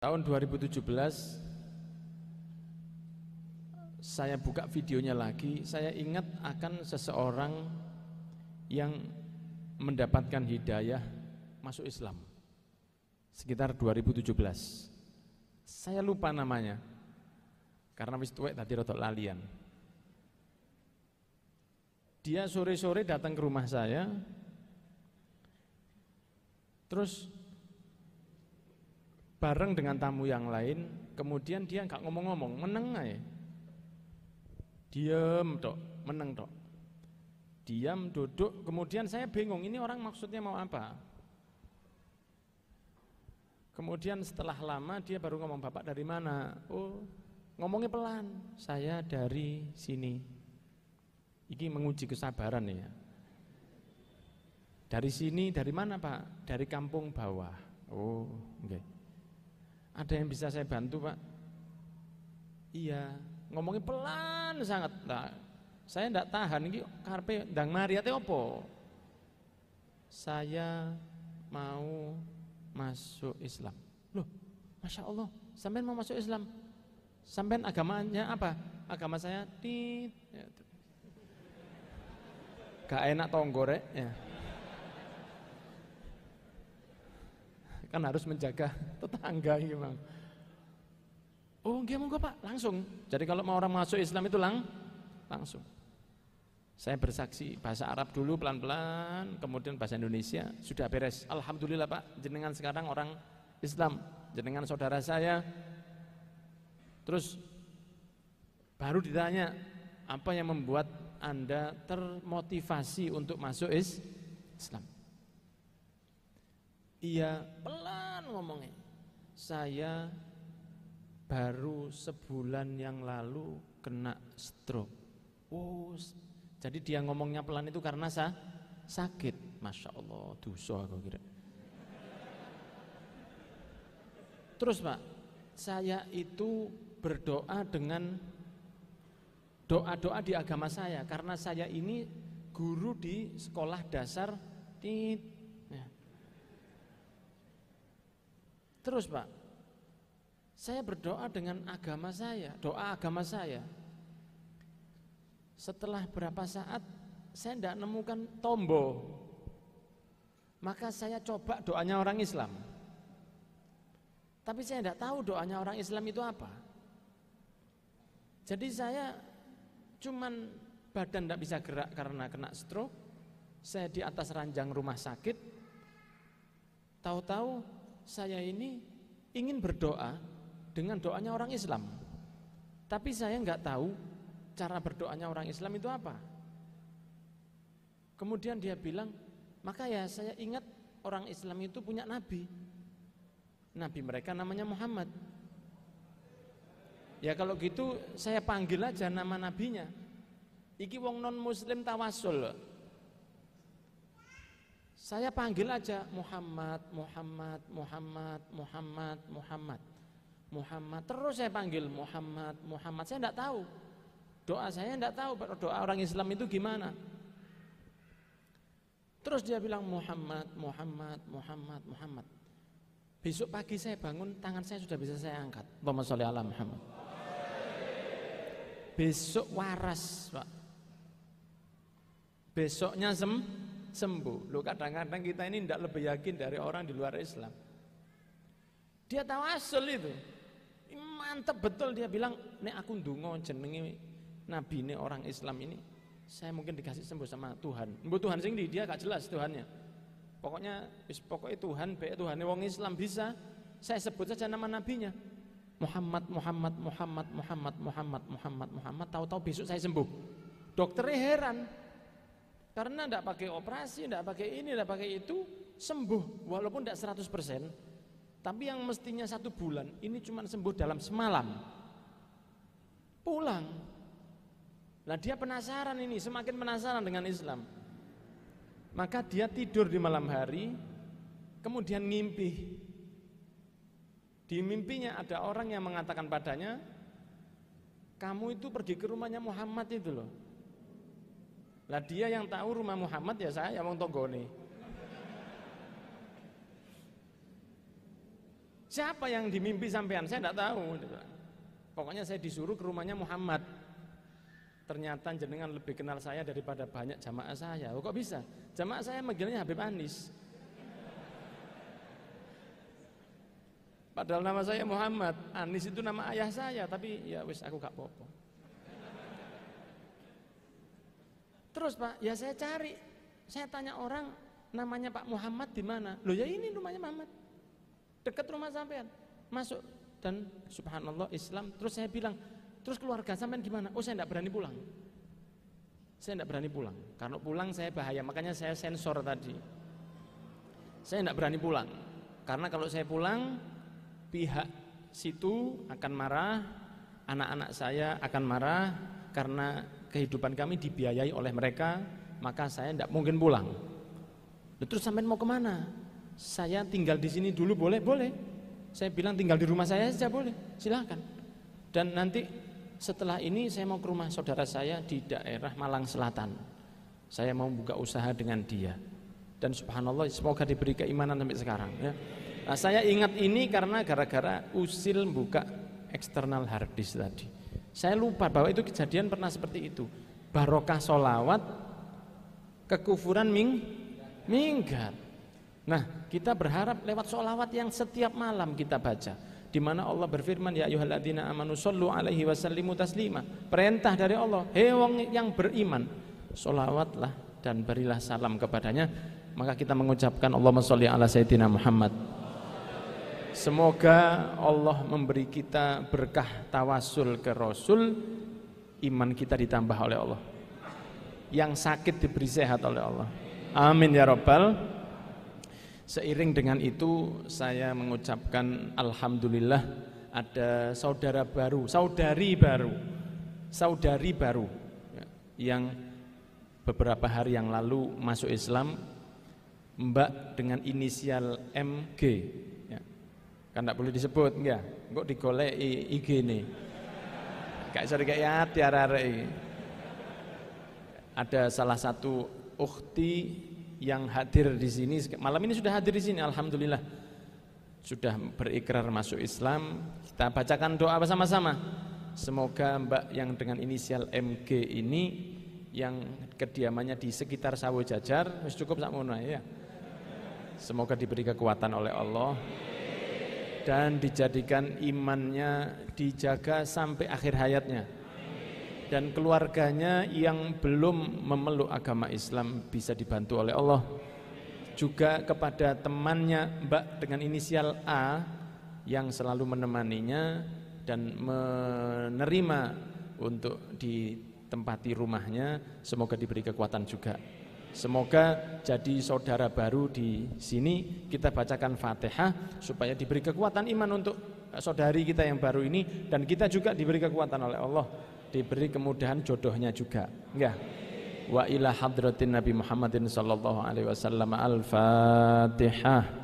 Tahun 2017 saya buka videonya lagi, saya ingat akan seseorang yang mendapatkan hidayah masuk Islam sekitar 2017. Saya lupa namanya karena wis tuwek tadi rotok lalian. Dia sore-sore datang ke rumah saya, terus bareng dengan tamu yang lain, kemudian dia nggak ngomong-ngomong, meneng aja. Diam tok, meneng tok. Diam, duduk, kemudian saya bingung, ini orang maksudnya mau apa? Kemudian setelah lama dia baru ngomong, "Bapak dari mana?" "Oh, ngomongnya pelan, saya dari sini." Ini menguji kesabaran ya. "Dari sini, dari mana Pak?" "Dari kampung bawah." "Oh, oke. Okay. Ada yang bisa saya bantu Pak?" "Iya." Ngomongnya pelan sangat. Nah, saya tidak tahan, ini karpe ndang mari ate opo? "Saya mau masuk Islam." "Loh, Masya Allah, sampean mau masuk Islam? Sampean agamanya apa?" "Agama saya tit." Ya, gak enak tonggorek ya. Kan harus menjaga tetangga gimana. "Oh, nggih monggo Pak, langsung." Jadi kalau mau orang masuk Islam itu langsung. Saya bersaksi bahasa Arab dulu pelan-pelan, kemudian bahasa Indonesia, sudah beres. "Alhamdulillah Pak, jenengan sekarang orang Islam, jenengan saudara saya." Terus baru ditanya, "Apa yang membuat Anda termotivasi untuk masuk Islam?" "Iya," pelan ngomongnya, "saya baru sebulan yang lalu kena stroke." Oh, jadi dia ngomongnya pelan itu karena sakit. Masya Allah, dosa aku kira. "Terus Pak, saya itu berdoa dengan doa-doa di agama saya, karena saya ini guru di sekolah dasar ya. Terus Pak, saya berdoa dengan agama saya, doa agama saya. Setelah berapa saat saya tidak menemukan tombol, maka saya coba doanya orang Islam. Tapi saya tidak tahu doanya orang Islam itu apa. Jadi saya cuman badan tidak bisa gerak karena kena stroke. Saya di atas ranjang rumah sakit. Tahu-tahu saya ini ingin berdoa dengan doanya orang Islam, tapi saya nggak tahu cara berdoanya orang Islam itu apa. Kemudian dia bilang, "Maka ya saya ingat orang Islam itu punya nabi. Nabi mereka namanya Muhammad. Ya kalau gitu saya panggil aja nama nabinya. Iki wong non muslim tawasul. Saya panggil aja Muhammad, Muhammad, Muhammad, Muhammad, Muhammad, Muhammad." Terus saya panggil Muhammad, Muhammad. Saya tidak tahu. Doa saya tidak tahu doa orang Islam itu gimana. Terus dia bilang Muhammad, Muhammad, Muhammad, Muhammad. Besok pagi saya bangun, tangan saya sudah bisa saya angkat. Allahumma sholli ala Muhammad. Besok waras Pak. Besoknya sembuh. Loh, kadang-kadang kita ini tidak lebih yakin dari orang di luar Islam. Dia tawasul itu. Mantap betul, dia bilang, "Nek aku ndonga jenenge nabi ini orang Islam ini, saya mungkin dikasih sembuh sama Tuhan." Mbok Tuhan sing dia gak jelas Tuhannya. Pokoknya Tuhan, baik Tuhannya wong Islam bisa. Saya sebut saja nama nabinya. Muhammad, Muhammad, Muhammad, Muhammad, Muhammad, Muhammad, Muhammad. Tahu-tahu besok saya sembuh. Dokternya heran. Karena tidak pakai operasi, tidak pakai ini, tidak pakai itu, sembuh. Walaupun tidak 100%, tapi yang mestinya 1 bulan, ini cuma sembuh dalam semalam. Pulang. Nah dia penasaran ini, semakin penasaran dengan Islam. Maka dia tidur di malam hari, kemudian ngimpi. Di mimpinya ada orang yang mengatakan padanya, "Kamu itu pergi ke rumahnya Muhammad itu loh." Lah dia yang tahu rumah Muhammad ya saya wong tonggone. Siapa yang dimimpi sampean? Saya enggak tahu. Pokoknya saya disuruh ke rumahnya Muhammad. Ternyata jenengan lebih kenal saya daripada banyak jamaah saya. Oh, kok bisa? Jamaah saya manggilnya Habib Anis. Padahal nama saya Muhammad. Anis itu nama ayah saya, tapi ya wis aku gak apa-apa. Terus Pak, ya saya cari. Saya tanya orang, namanya Pak Muhammad di mana? Loh ya ini rumahnya Muhammad. Dekat rumah sampean. Masuk dan subhanallah Islam. Terus saya bilang, terus keluarga sampean gimana? Oh saya enggak berani pulang. Saya enggak berani pulang. Kalau pulang saya bahaya, makanya saya sensor tadi. Saya enggak berani pulang. Karena kalau saya pulang, pihak situ akan marah, anak-anak saya akan marah karena kehidupan kami dibiayai oleh mereka, maka saya tidak mungkin pulang. Terus sampean mau kemana? Saya tinggal di sini dulu boleh? Boleh. Saya bilang tinggal di rumah saya saja boleh, silakan. Dan nanti setelah ini saya mau ke rumah saudara saya di daerah Malang Selatan. Saya mau buka usaha dengan dia. Dan subhanallah semoga diberi keimanan sampai sekarang. Ya. Nah, saya ingat ini karena gara-gara usil buka eksternal hard disk tadi. Saya lupa bahwa itu kejadian pernah seperti itu. Barokah sholawat, kekufuran minggat. Nah, kita berharap lewat sholawat yang setiap malam kita baca, di mana Allah berfirman, ya ayyuhalladzina amanu shollu alaihi wasallimu taslima. Perintah dari Allah, hei wong yang beriman, sholawatlah dan berilah salam kepadanya. Maka kita mengucapkan Allahumma sholli ala sayyidina Muhammad. Semoga Allah memberi kita berkah tawasul ke Rasul, iman kita ditambah oleh Allah, yang sakit diberi sehat oleh Allah. Amin ya Rabbal. Seiring dengan itu saya mengucapkan alhamdulillah ada saudara baru, saudari baru yang beberapa hari yang lalu masuk Islam, Mbak dengan inisial MG. Kan tidak boleh disebut, enggak? Kok digolek IG ini? Kayak sorry kayak tiara-tiara. Ada salah satu ukhti yang hadir di sini malam ini, sudah hadir di sini, alhamdulillah sudah berikrar masuk Islam. Kita bacakan doa bersama-sama. Semoga Mbak yang dengan inisial MG ini yang kediamannya di sekitar Sawo Jajar, cukup sakmono ya. Semoga diberi kekuatan oleh Allah dan dijadikan imannya dijaga sampai akhir hayatnya, dan keluarganya yang belum memeluk agama Islam bisa dibantu oleh Allah. Juga kepada temannya Mbak dengan inisial A yang selalu menemaninya dan menerima untuk ditempati rumahnya, semoga diberi kekuatan juga. Semoga jadi saudara baru di sini. Kita bacakan Fatihah supaya diberi kekuatan iman untuk saudari kita yang baru ini, dan kita juga diberi kekuatan oleh Allah, diberi kemudahan jodohnya juga. Enggak. Wa ila hadratin Nabi Muhammadin sallallahu alaihi wasallam. Al-Fatihah.